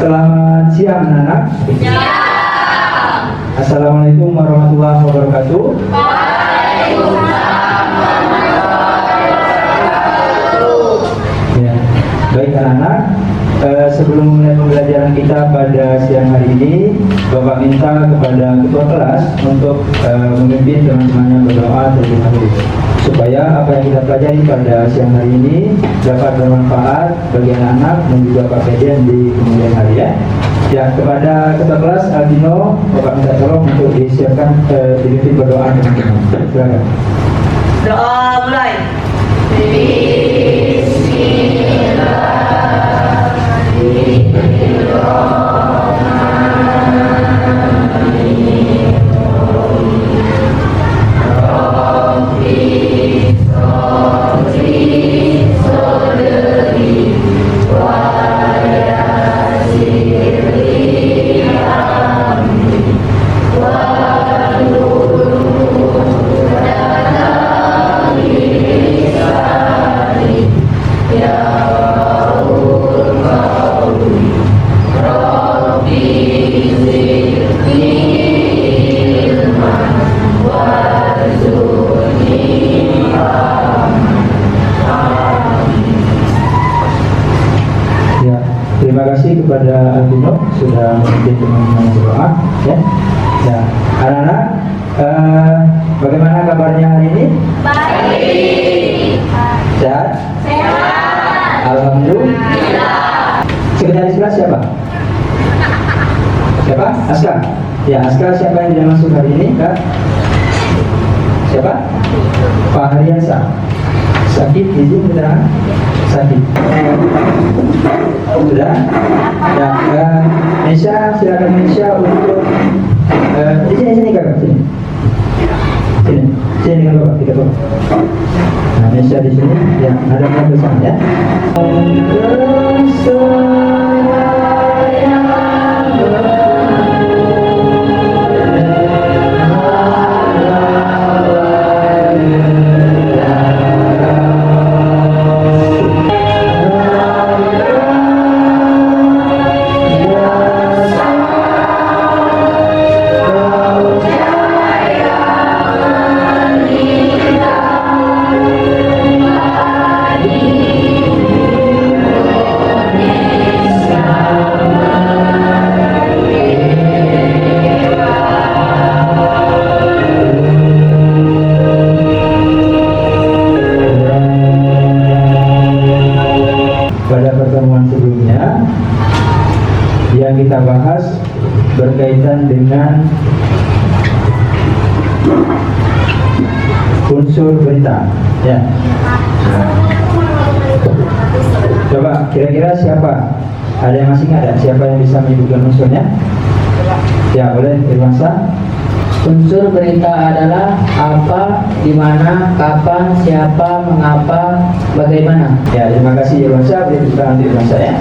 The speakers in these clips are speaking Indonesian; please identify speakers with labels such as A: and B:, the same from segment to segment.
A: Selamat siang anak-anak. Assalamualaikum warahmatullahi wabarakatuh. Ya, baik anak-anak. Sebelum memulai pembelajaran kita pada siang hari ini, Bapak minta kepada ketua kelas untuk memimpin teman-temannya berdoa terlebih dahulu, supaya apa yang kita pelajari pada siang hari ini dapat bermanfaat bagi anak-anak dan juga Pak Fedian di kemudian hari ya. Ya, kepada ketua kelas Aldino, Bapak minta tolong untuk disiapkan dipimpin berdoa teman-teman. Silakan.
B: Doa mulai.
A: Terima kasih kepada Aldino sudah memimpin teman-teman berdoa ya. Ya, anak-anak, bagaimana kabarnya hari ini?
B: Baik.
A: Sehat?
B: Sehat.
A: Alhamdulillah. Sekretaris kelas siapa? Siapa? Askar. Ya, Askar siapa yang tidak masuk hari ini, Kak? Siapa? Pak Haryansa. Sakit, izin keterangan? Sakit. Sudah? Ya, Nesha, silakan Nesha untuk sini kakak, sini dengan bapak, kita bapak. Nah, Nesha di sini, ya, ada yang bersama ya. Pada pertemuan sebelumnya yang kita bahas berkaitan dengan unsur berita ya. Coba kira-kira siapa? Ada yang masih ada? Siapa yang bisa menyebutkan unsurnya? Ya, boleh Irwansa.
C: Unsur berita adalah apa, di mana, kapan, siapa, mengapa, bagaimana.
A: Ya, terima kasih Irwansa. Beri tepuk tangan untuk Irwansa ya.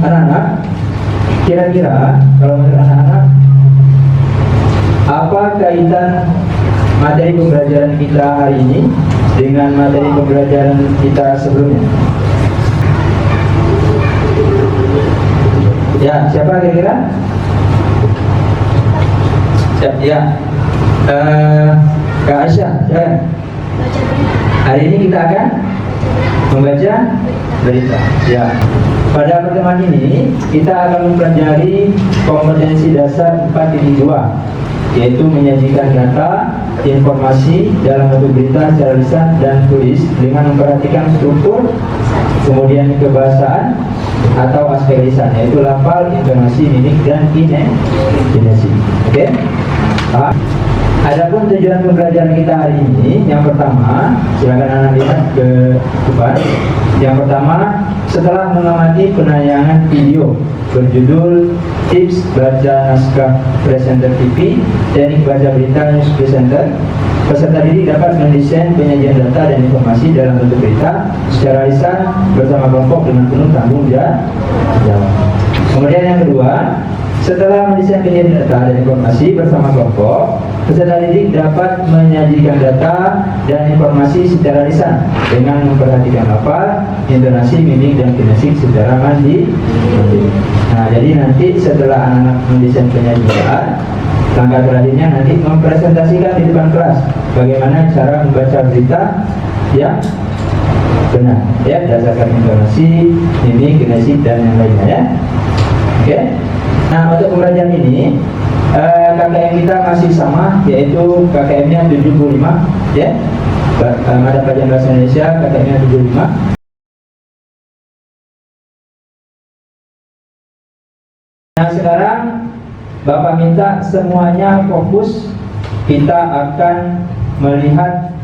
A: Anak-anak, kira-kira kalau menurut anak-anak, apa kaitan materi pembelajaran kita hari ini dengan materi pembelajaran kita sebelumnya? Ya, siapa kira-kira? Ya, Kak Aisyah, ya. Hari ini kita akan membaca berita. Ya, pada pertemuan ini kita akan mempelajari kompetensi dasar 4.2, yaitu menyajikan data, informasi dalam bentuk berita secara lisan dan tulis dengan memperhatikan struktur, kemudian kebahasaan atau aspek lisan, yaitu lafal, intonasi, mimik dan intonasi. Oke? Adapun tujuan pembelajaran kita hari ini, yang pertama, silakan anak lihat ke depan. Yang pertama, setelah mengamati penayangan video berjudul Tips Baca Naskah Presenter TV, Teknik Baca Berita News Presenter, peserta didik dapat mendesain penyajian data dan informasi dalam bentuk berita secara lisan bersama kelompok dengan penuh tanggung jawab. Kemudian yang kedua, setelah mendesain penyajian data dan informasi bersama kelompok, Peserta didik dapat menyajikan data dan informasi secara lisan dengan memperhatikan lafaz, intonasi, mimik, dan kinesik secara mandiri. Nah, jadi nanti setelah anak-anak mendesain penyajian, langkah selanjutnya nanti mempresentasikan di depan kelas bagaimana cara membaca berita yang benar, ya, berdasarkan intonasi, mimik, kinesik, dan yang lainnya, ya. Oke. Nah, untuk pembelajaran ini KKM kita masih sama, yaitu KKM-nya 75, ya. Mata pelajaran bahasa Indonesia KKM-nya 75. Nah, sekarang Bapak minta semuanya fokus. Kita akan melihat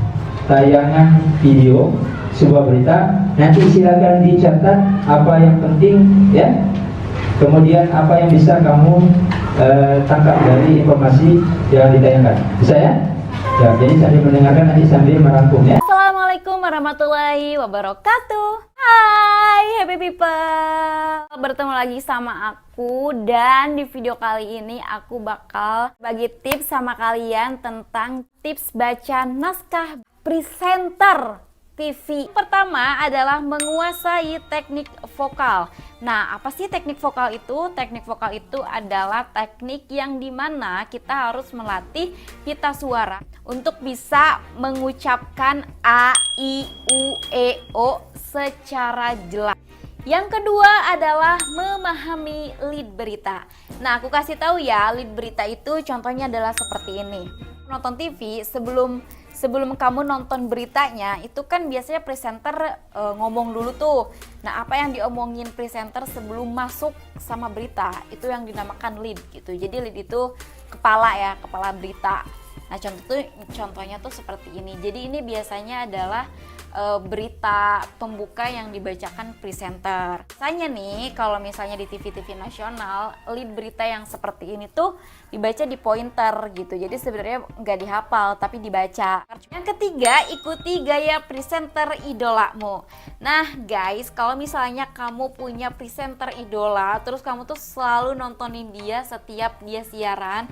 A: tayangan video sebuah berita. Nanti silakan dicatat apa yang penting, ya. Kemudian apa yang bisa kamu tangkap dari informasi yang ditayangkan. Bisa, ya? Ya, jadi sambil mendengarkan nanti sambil merangkum, ya.
D: Assalamualaikum warahmatullahi wabarakatuh. Hai happy people, bertemu lagi sama aku. Dan di video kali ini aku bakal bagi tips sama kalian tentang tips baca naskah presenter TV. Pertama adalah menguasai teknik vokal. Nah, apa sih teknik vokal itu? Teknik vokal itu adalah teknik yang dimana kita harus melatih pita suara untuk bisa mengucapkan A, I, U, E, O secara jelas. Yang kedua adalah memahami lead berita. Nah, aku kasih tahu ya, lead berita itu contohnya adalah seperti ini. Nonton TV sebelum kamu nonton beritanya itu kan biasanya presenter ngomong dulu tuh. Nah, apa yang diomongin presenter sebelum masuk sama berita itu yang dinamakan lead gitu. Jadi lead itu kepala, ya, kepala berita. Nah, contohnya tuh seperti ini. Jadi ini biasanya adalah berita pembuka yang dibacakan presenter. Misalnya nih, kalau misalnya di TV-TV nasional, lead berita yang seperti ini tuh dibaca di pointer gitu. Jadi sebenarnya nggak dihafal, tapi dibaca. Yang ketiga, ikuti gaya presenter idolamu. Nah guys, kalau misalnya kamu punya presenter idola, terus kamu tuh selalu nontonin dia setiap dia siaran,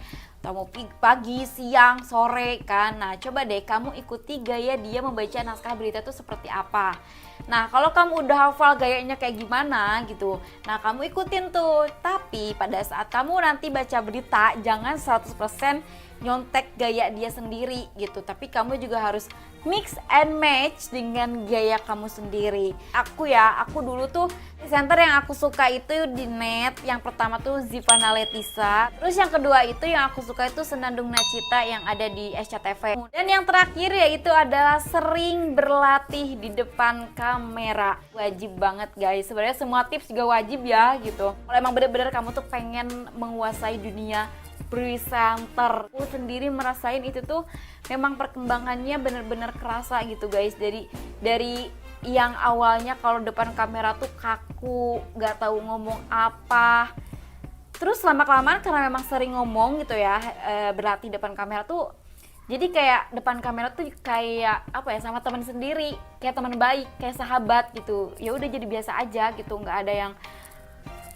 D: mau pagi, siang, sore kan. Nah, coba deh kamu ikuti gaya dia membaca naskah berita itu seperti apa. Nah, kalau kamu udah hafal gayanya kayak gimana gitu, nah kamu ikutin tuh. Tapi pada saat kamu nanti baca berita, jangan 100% nyontek gaya dia sendiri gitu. Tapi kamu juga harus mix and match dengan gaya kamu sendiri. Aku dulu tuh presenter yang aku suka itu di net. Yang pertama tuh Zivana Letisa. Terus yang kedua itu yang aku suka itu Senandung Nacita yang ada di SCTV. Dan yang terakhir yaitu adalah sering berlatih di depan kamera. Wajib banget guys. Sebenarnya semua tips juga wajib ya gitu. Kalau emang bener-bener kamu tuh pengen menguasai dunia presenter, aku sendiri merasain itu tuh memang perkembangannya bener-bener kerasa gitu guys. Dari yang awalnya kalau depan kamera tuh kaku, gak tahu ngomong apa, terus lama-kelamaan karena memang sering ngomong gitu ya, berlatih depan kamera tuh jadi kayak depan kamera tuh kayak apa ya, sama teman sendiri, kayak teman baik, kayak sahabat gitu. Ya udah jadi biasa aja gitu, nggak ada yang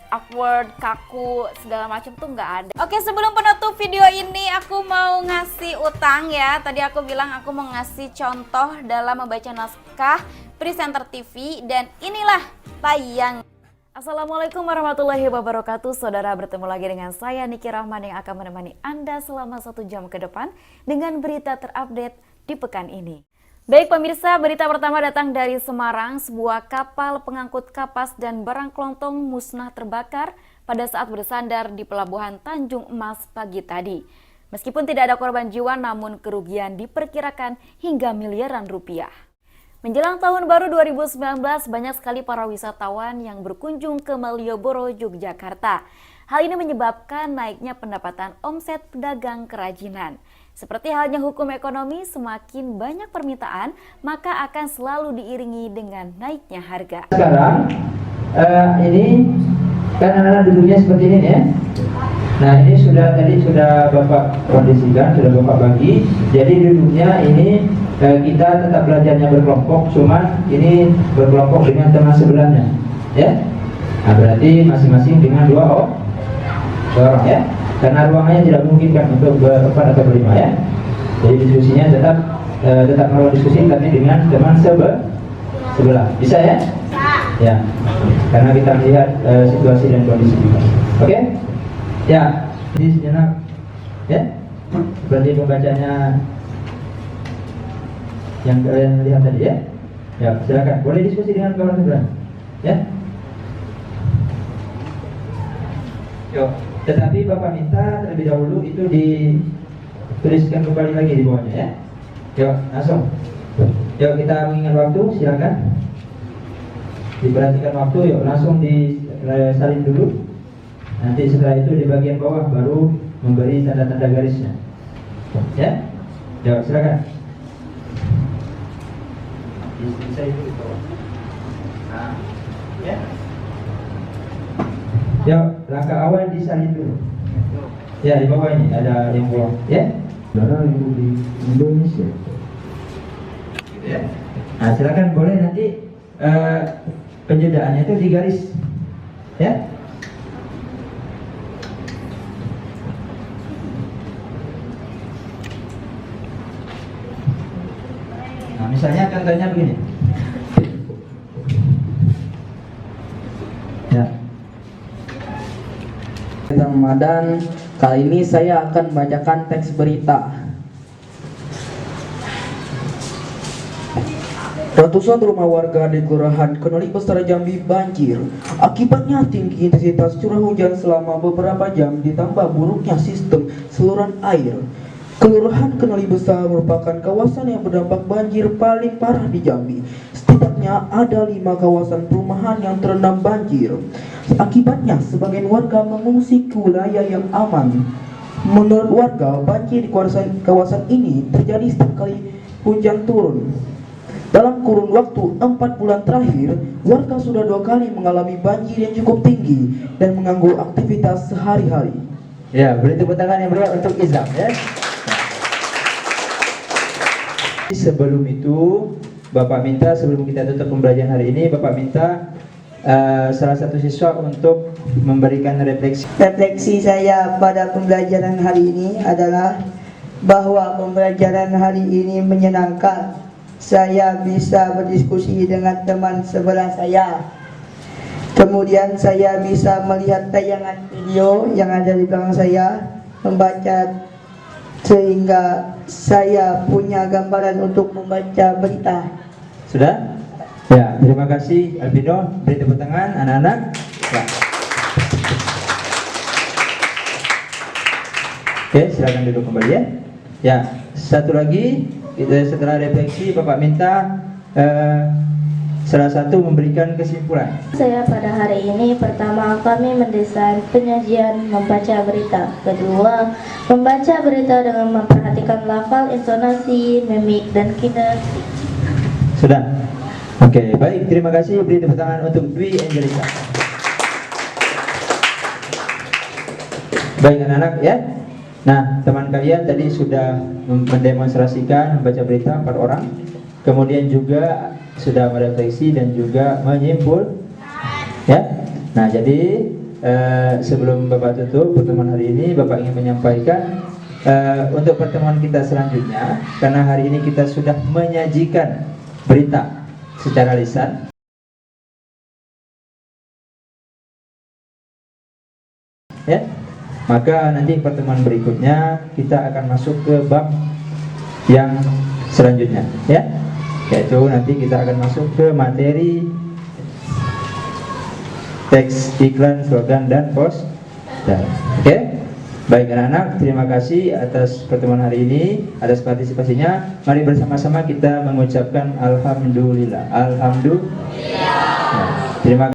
D: awkward, kaku, segala macam tuh nggak ada. Oke, sebelum penutup video ini aku mau ngasih utang ya. Tadi aku bilang aku mau ngasih contoh dalam membaca naskah presenter TV dan inilah tayang. Assalamualaikum warahmatullahi wabarakatuh. Saudara, bertemu lagi dengan saya Niki Rahman yang akan menemani Anda selama 1 jam ke depan dengan berita terupdate di pekan ini. Baik pemirsa, berita pertama datang dari Semarang. Sebuah kapal pengangkut kapas dan barang kelontong musnah terbakar pada saat bersandar di pelabuhan Tanjung Emas pagi tadi. Meskipun tidak ada korban jiwa, namun kerugian diperkirakan hingga miliaran rupiah. Menjelang tahun baru 2019, banyak sekali para wisatawan yang berkunjung ke Malioboro, Yogyakarta. Hal ini menyebabkan naiknya pendapatan omset pedagang kerajinan. Seperti halnya hukum ekonomi, semakin banyak permintaan, maka akan selalu diiringi dengan naiknya harga.
A: Sekarang, ini kan anak-anak duduknya seperti ini ya. Nah, ini tadi sudah Bapak kondisikan, sudah Bapak bagi. Jadi duduknya ini kita tetap belajarnya berkelompok, cuman ini berkelompok dengan teman sebelahnya, ya. Nah, berarti masing-masing dengan dua orang ya. karena ruangannya tidak memungkinkan untuk berempat atau berlima ya. Jadi diskusinya tetap melakukan diskusi tapi dengan teman sebelah. Bisa ya? Ya. Karena kita melihat situasi dan kondisi juga. Oke? Ya. Jadi sejenak ya. Berarti pembacanya yang kalian lihat tadi ya. Ya, silakan. Boleh diskusi dengan kawan sebelah. Ya. Yuk, tetapi Bapak minta terlebih dahulu itu dituliskan kembali lagi di bawahnya ya. Yuk, langsung. Yuk kita mengingat waktu, silakan. Diperhatikan waktu, yuk langsung disalin dulu. Nanti setelah itu di bagian bawah baru memberi tanda-tanda garisnya. Ya, yuk silakan. Bisa itu di bawah. Nah, ya. Yuk, langkah awal disalin dulu. Ya, di bawah ini ada yang bawah, ya. Saudara Republik Indonesia. Gitu ya. Nah, silakan boleh nanti penjedaannya itu di garis, ya. Nah, misalnya contohnya begini. Ya.
C: Ramadan, kali ini saya akan membacakan teks berita. Ratusan rumah warga di Kelurahan Kenali Besar Jambi banjir. Akibatnya tinggi intensitas curah hujan selama beberapa jam ditambah buruknya sistem saluran air. Kelurahan Kenali Besar merupakan kawasan yang berdampak banjir paling parah di Jambi. Setidaknya ada 5 kawasan perumahan yang terendam banjir. Akibatnya sebagian warga mengungsi ke wilayah yang aman. Menurut warga, banjir di kawasan ini terjadi setiap kali hujan turun. Dalam kurun waktu 4 bulan terakhir, warga sudah 2 kali mengalami banjir yang cukup tinggi dan mengganggu aktivitas sehari-hari.
A: Ya, beri tepuk tangan yang meriah untuk Izam ya. Sebelum itu, Bapak minta sebelum kita tutup pembelajaran hari ini, Bapak minta salah satu siswa untuk memberikan refleksi.
B: Refleksi saya pada pembelajaran hari ini adalah bahwa pembelajaran hari ini menyenangkan. Saya bisa berdiskusi dengan teman sebelah saya. Kemudian saya bisa melihat tayangan video yang ada di belakang saya, membaca, sehingga saya punya gambaran untuk membaca berita.
A: Sudah? Ya, terima kasih Albino. Beri tepuk tangan anak-anak. Ya. Oke, silakan duduk kembali ya. Ya, satu lagi setelah refleksi Bapak minta salah satu memberikan kesimpulan.
E: Saya pada hari ini pertama kami mendesain penyajian membaca berita. Kedua, membaca berita dengan memperhatikan lafal, intonasi, mimik, dan kinetik.
A: Sudah? Oke, baik. Terima kasih. Beri tepuk tangan untuk Dwi Angelica. Baik anak-anak ya. Nah, teman kalian tadi sudah mendemonstrasikan membaca berita 4 orang. Kemudian juga sudah merefleksi dan juga menyimpul. Ya. Nah, jadi sebelum Bapak tutup pertemuan hari ini, Bapak ingin menyampaikan untuk pertemuan kita selanjutnya, karena hari ini kita sudah menyajikan berita secara lisan. Ya. Maka nanti pertemuan berikutnya kita akan masuk ke bab yang selanjutnya, ya. Yaitu nanti kita akan masuk ke materi teks iklan, slogan, dan poster. Oke? Baik anak-anak, terima kasih atas pertemuan hari ini, atas partisipasinya. Mari bersama-sama kita mengucapkan alhamdulillah. Alhamdulillah. Ya, terima kasih.